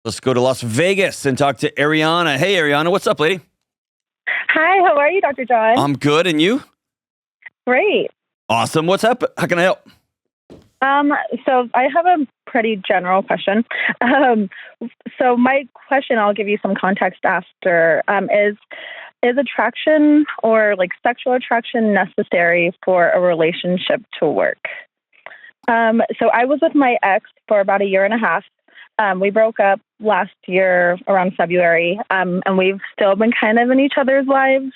Let's go to Las Vegas and talk to Ariana. Hey, Ariana, what's up, lady? Hi, how are you, Dr. John? I'm good, and you? Great. Awesome. What's up? How can I help? So I have a pretty general question. So my question, I'll give you some context after, is attraction or like sexual attraction necessary for a relationship to work? So I was with my ex for about a year and a half. We broke up last year around February, and we've still been kind of in each other's lives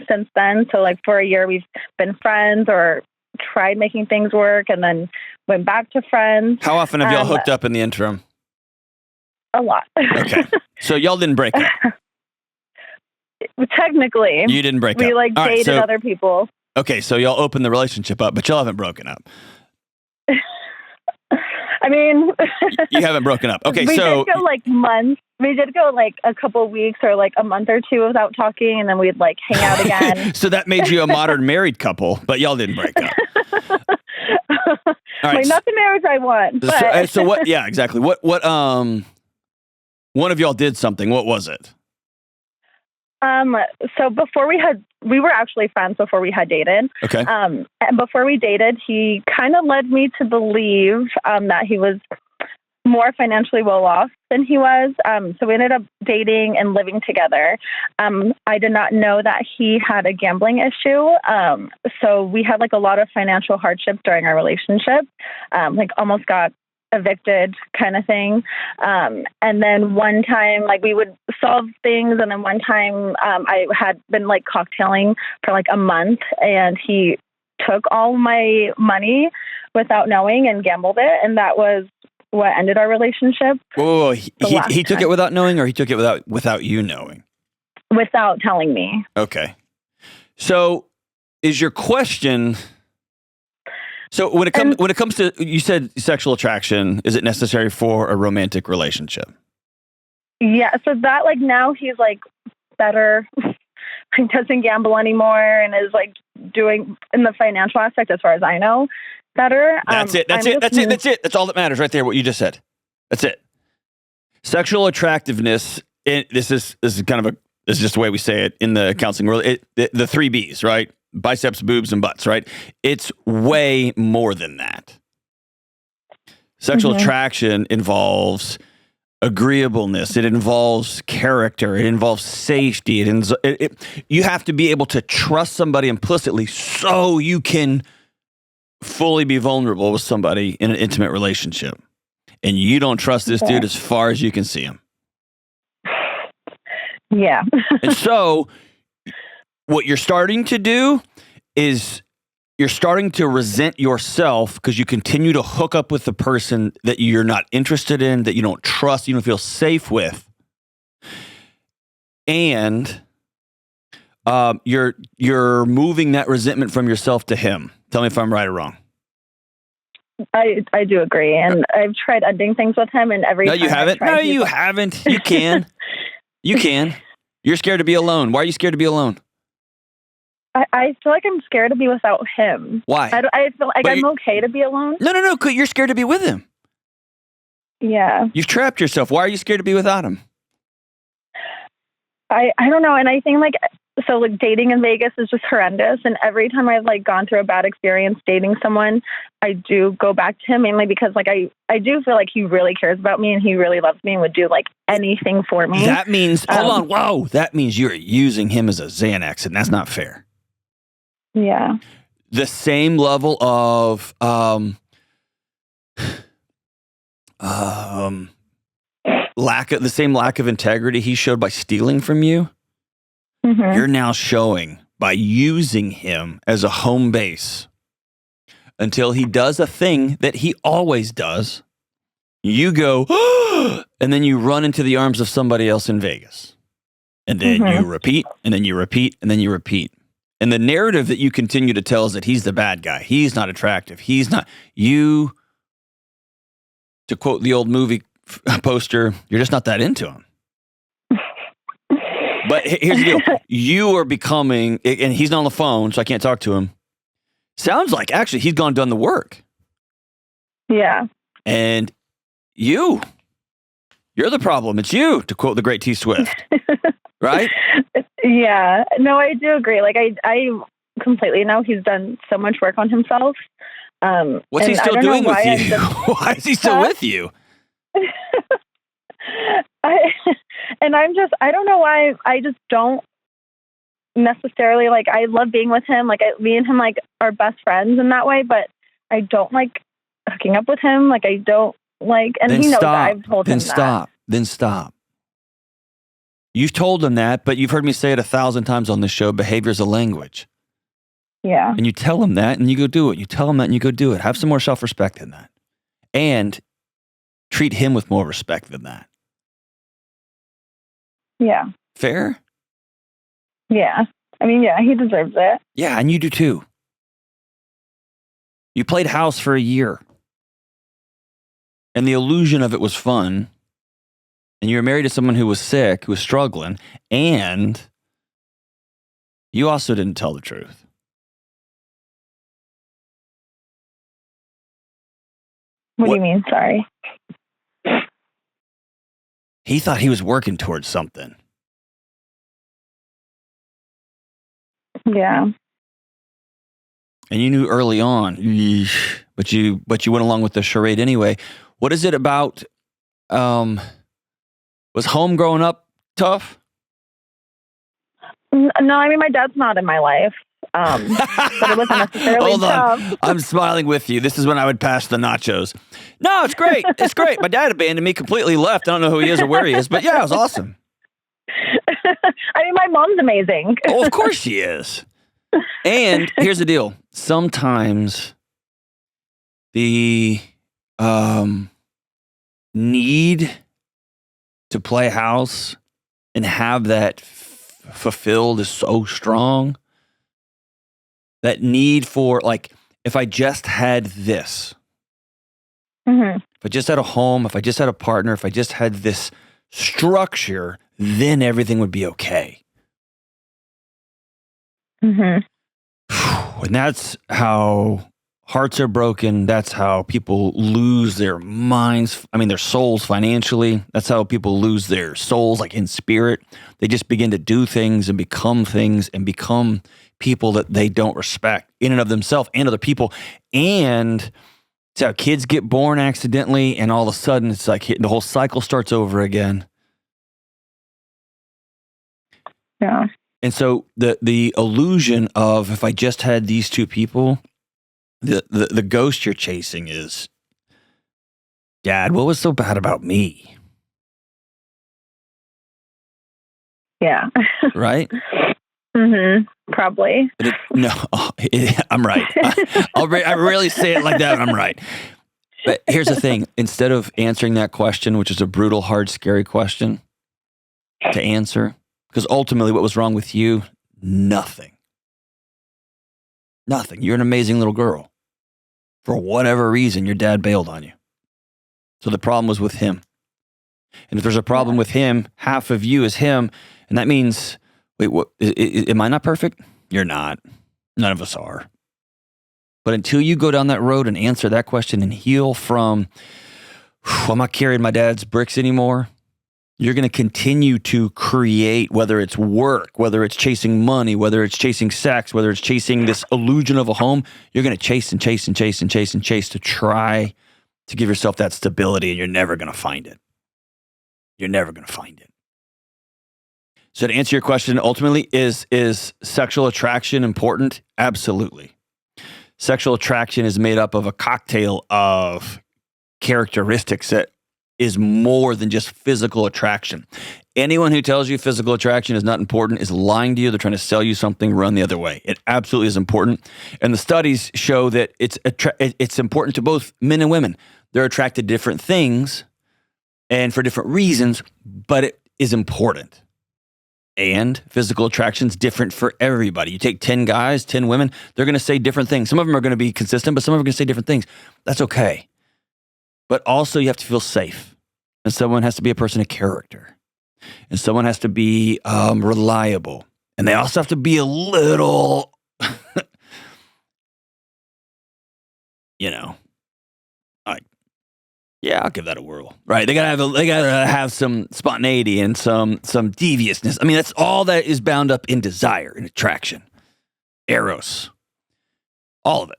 since then. So like for a year, we've been friends or tried making things work and then went back to friends. How often have y'all hooked up in the interim? A lot. Okay. So y'all didn't break up? Technically. You didn't break up? We like dated other people. Okay, so y'all opened the relationship up, but y'all haven't broken up. I mean, you haven't broken up. Okay, we did go like months. We did go like a couple weeks or like a month or two without talking, and then we'd like hang out again. So that made you a modern married couple, but y'all didn't break up. All right. Like not the marriage I want. But. So what? Yeah, exactly. What? One of y'all did something. What was it? So before we were actually friends before we had dated. Okay. And before we dated, he kind of led me to believe that he was more financially well off than he was. So we ended up dating and living together. I did not know that he had a gambling issue. So we had like a lot of financial hardships during our relationship. Like almost got evicted kind of thing. And then one time, like we would solve things. And then one time I had been like cocktailing for like a month and he took all my money without knowing and gambled it. And that was what ended our relationship. Whoa. He took it without knowing, or he took it without you knowing? Without telling me. Okay. So is your question... So when it comes to, you said sexual attraction, is it necessary for a romantic relationship? Yeah. So that like now he's like better, he doesn't gamble anymore and is like doing in the financial aspect, as far as I know, better. That's it. That's it. That's all that matters right there. What you just said. That's it. Sexual attractiveness. This is just the way we say it in the counseling world. The 3 B's, right? Biceps, boobs, and butts, right? It's way more than that. Sexual attraction involves agreeableness. It involves character. It involves safety. You have to be able to trust somebody implicitly so you can fully be vulnerable with somebody in an intimate relationship. And you don't trust this dude as far as you can see him. Yeah. And so... what you're starting to do is you're starting to resent yourself because you continue to hook up with the person that you're not interested in, that you don't trust, you don't feel safe with. And you're moving that resentment from yourself to him. Tell me if I'm right or wrong. I do agree. And I've tried ending things with him, and every time you haven't. No, you haven't. You can. You can. You're scared to be alone. Why are you scared to be alone? I feel like I'm scared to be without him. Why? I feel like I'm okay to be alone. No. You're scared to be with him. Yeah. You've trapped yourself. Why are you scared to be without him? I don't know. And I think like dating in Vegas is just horrendous. And every time I've like gone through a bad experience dating someone, I do go back to him mainly because like I do feel like he really cares about me and he really loves me and would do like anything for me. That means, hold on. Whoa. That means you're using him as a Xanax, and that's not fair. Yeah. The same level of lack of integrity he showed by stealing from you. You're now showing by using him as a home base until he does a thing that he always does. You go, and then you run into the arms of somebody else in Vegas. And then you repeat, and then you repeat, and then you repeat. And the narrative that you continue to tell is that he's the bad guy. He's not attractive. He's not. You, to quote the old movie poster, you're just not that into him. But here's the deal. You are becoming, and he's not on the phone, so I can't talk to him. Sounds like actually he's gone and done the work. Yeah. And you You're the problem. It's you, to quote the great T Swift. Right? Yeah. No, I do agree. Like, I completely know he's done so much work on himself. What's he still doing with you? Why is he still with you? I don't know why. I just don't necessarily, like, I love being with him. Like, me and him, like, are best friends in that way, but I don't like hooking up with him. Like, I don't like, and he knows that. I've told him that. Then stop. You've told him that, but you've heard me say it 1,000 times on this show, behavior's a language. Yeah. And you tell him that and you go do it. You tell him that and you go do it. Have some more self-respect than that. And treat him with more respect than that. Yeah. Fair? Yeah. I mean, yeah, he deserves it. Yeah, and you do too. You played house for a year. And the illusion of it was fun. And you were married to someone who was sick, who was struggling. And you also didn't tell the truth. What do you mean? Sorry. He thought he was working towards something. Yeah. And you knew early on, but you went along with the charade anyway. What is it about, was home growing up tough? No, I mean, my dad's not in my life. But it wasn't necessarily Hold on. tough. I'm smiling with you. This is when I would pass the nachos. No, it's great. It's great. My dad abandoned me, completely left. I don't know who he is or where he is, but yeah, it was awesome. I mean, my mom's amazing. Oh, of course she is. And here's the deal. Sometimes the need to play house and have that fulfilled is so strong. That need for, like, if I just had this, if I just had a home, if I just had a partner, if I just had this structure, then everything would be okay. And that's how hearts are broken. That's how people lose their minds. I mean, their souls financially. That's how people lose their souls, like in spirit. They just begin to do things and become people that they don't respect in and of themselves and other people. And it's how kids get born accidentally, and all of a sudden it's like the whole cycle starts over again. Yeah. And so the illusion of, if I just had these two people, the ghost you're chasing is, Dad, what was so bad about me? Yeah. Right? Probably. I'm right. I rarely say it like that, but I'm right. But here's the thing. Instead of answering that question, which is a brutal, hard, scary question to answer, because ultimately what was wrong with you? Nothing. You're an amazing little girl. For whatever reason, your dad bailed on you. So the problem was with him. And if there's a problem with him, half of you is him. And that means, wait, what? Am I not perfect? You're not. None of us are. But until you go down that road and answer that question and heal from, I'm not carrying my dad's bricks anymore, you're going to continue to create, whether it's work, whether it's chasing money, whether it's chasing sex, whether it's chasing this illusion of a home, you're going to chase and chase and chase and chase and chase to try to give yourself that stability, and you're never going to find it. You're never going to find it. So to answer your question, ultimately, is sexual attraction important? Absolutely. Sexual attraction is made up of a cocktail of characteristics that is more than just physical attraction. Anyone who tells you physical attraction is not important is lying to you. They're trying to sell you something, run the other way. It absolutely is important. And the studies show that it's important to both men and women. They're attracted to different things and for different reasons, but it is important. And physical attraction is different for everybody. You take 10 guys, 10 women, they're going to say different things. Some of them are going to be consistent, but some of them are going to say different things. That's okay. But also you have to feel safe. And someone has to be a person of character. And someone has to be reliable. And they also have to be a little, like Yeah, I'll give that a whirl. Right? They gotta have some spontaneity and some deviousness. I mean, that's all that is bound up in desire and attraction, eros, all of it.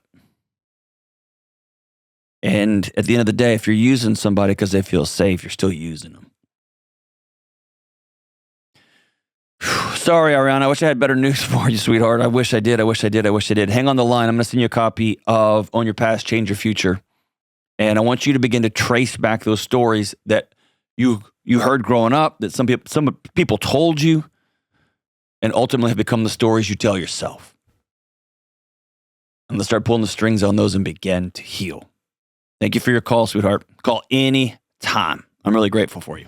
And at the end of the day, if you're using somebody because they feel safe, you're still using them. Sorry, Ariana. I wish I had better news for you, sweetheart. I wish I did. Hang on the line. I'm going to send you a copy of Own Your Past, Change Your Future. And I want you to begin to trace back those stories that you heard growing up, that some people told you, and ultimately have become the stories you tell yourself. And let's start pulling the strings on those and begin to heal. Thank you for your call, sweetheart. Call any time. I'm really grateful for you.